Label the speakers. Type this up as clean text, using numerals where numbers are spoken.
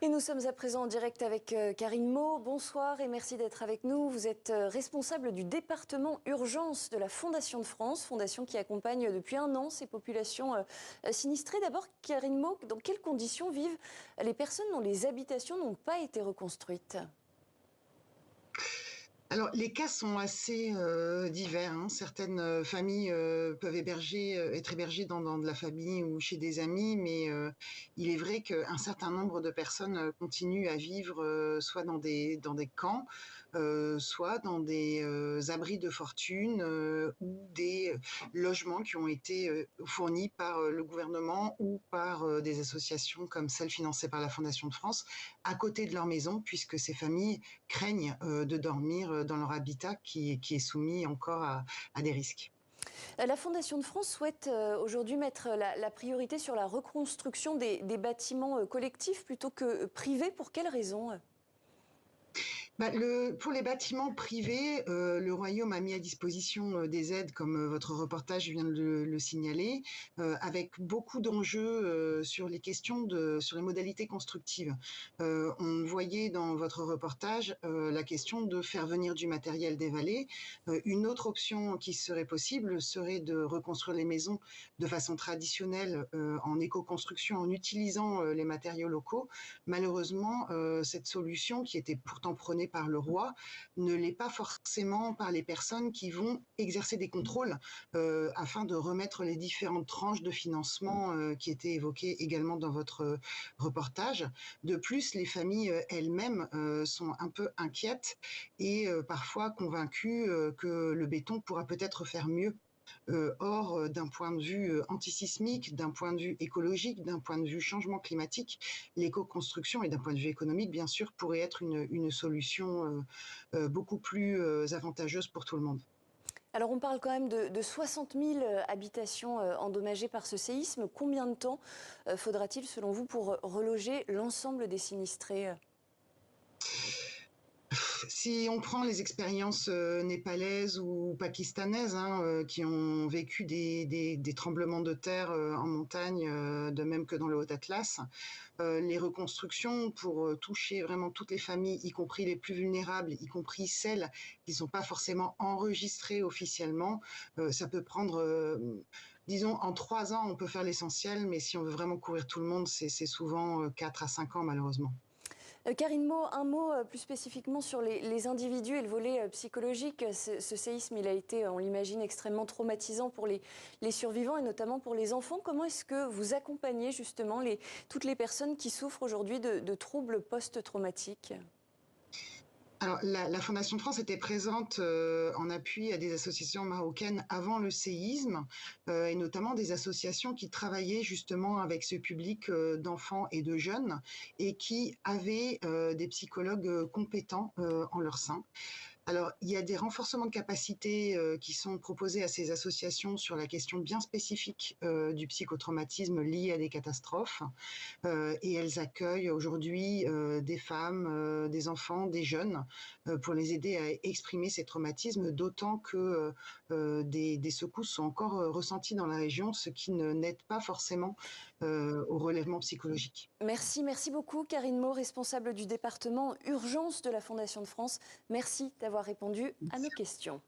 Speaker 1: Et nous sommes à présent en direct avec Karine Meaux. Bonsoir et merci d'être avec nous. Vous êtes responsable du département urgence de la Fondation de France, fondation qui accompagne depuis un an ces populations sinistrées. D'abord, Karine Meaux, dans quelles conditions vivent les personnes dont les habitations n'ont pas été reconstruites ?
Speaker 2: Alors, les cas sont assez divers, hein. Certaines familles peuvent être hébergées dans de la famille ou chez des amis, mais il est vrai qu'un certain nombre de personnes continuent à vivre soit dans des camps, soit dans des abris de fortune ou des logements qui ont été fournis par le gouvernement ou par des associations comme celle financée par la Fondation de France, à côté de leur maison, puisque ces familles craignent de dormir dans leur habitat qui est soumis encore à des risques.
Speaker 1: La Fondation de France souhaite aujourd'hui mettre la priorité sur la reconstruction des bâtiments collectifs plutôt que privés. Pour quelles raisons ?
Speaker 2: Pour les bâtiments privés, le Royaume a mis à disposition des aides, comme votre reportage vient de le signaler, avec beaucoup d'enjeux sur sur les modalités constructives. On voyait dans votre reportage la question de faire venir du matériel des vallées. Une autre option qui serait possible serait de reconstruire les maisons de façon traditionnelle en éco-construction, en utilisant les matériaux locaux. Malheureusement, cette solution, qui était pourtant prônée par le roi, ne l'est pas forcément par les personnes qui vont exercer des contrôles afin de remettre les différentes tranches de financement qui étaient évoquées également dans votre reportage. De plus, les familles elles-mêmes sont un peu inquiètes et parfois convaincues que le béton pourra peut-être faire mieux. Or, d'un point de vue antisismique, d'un point de vue écologique, d'un point de vue changement climatique, l'éco-construction et d'un point de vue économique, bien sûr, pourrait être une solution beaucoup plus avantageuse pour tout le monde.
Speaker 1: Alors on parle quand même de 60 000 habitations endommagées par ce séisme. Combien de temps faudra-t-il, selon vous, pour reloger l'ensemble des sinistrés ?
Speaker 2: Si on prend les expériences népalaises ou pakistanaises, hein, qui ont vécu des tremblements de terre en montagne, de même que dans le Haut-Atlas, les reconstructions pour toucher vraiment toutes les familles, y compris les plus vulnérables, y compris celles qui ne sont pas forcément enregistrées officiellement, ça peut prendre, disons, en 3 ans, on peut faire l'essentiel, mais si on veut vraiment couvrir tout le monde, c'est souvent 4 à 5 ans, malheureusement.
Speaker 1: Karine Meaux, un mot plus spécifiquement sur les individus et le volet psychologique. Ce séisme, il a été, on l'imagine, extrêmement traumatisant pour les survivants et notamment pour les enfants. Comment est-ce que vous accompagnez justement toutes les personnes qui souffrent aujourd'hui de troubles post-traumatiques ?
Speaker 2: Alors, la Fondation de France était présente en appui à des associations marocaines avant le séisme, et notamment des associations qui travaillaient justement avec ce public d'enfants et de jeunes et qui avaient des psychologues compétents en leur sein. Alors, il y a des renforcements de capacités qui sont proposés à ces associations sur la question bien spécifique du psychotraumatisme lié à des catastrophes. Et elles accueillent aujourd'hui des femmes, des enfants, des jeunes pour les aider à exprimer ces traumatismes, d'autant que des secousses sont encore ressenties dans la région, ce qui n'aide pas forcément au relèvement psychologique.
Speaker 1: Merci beaucoup Karine Meaux, responsable du département urgence de la Fondation de France. Merci d'avoir répondu à nos questions.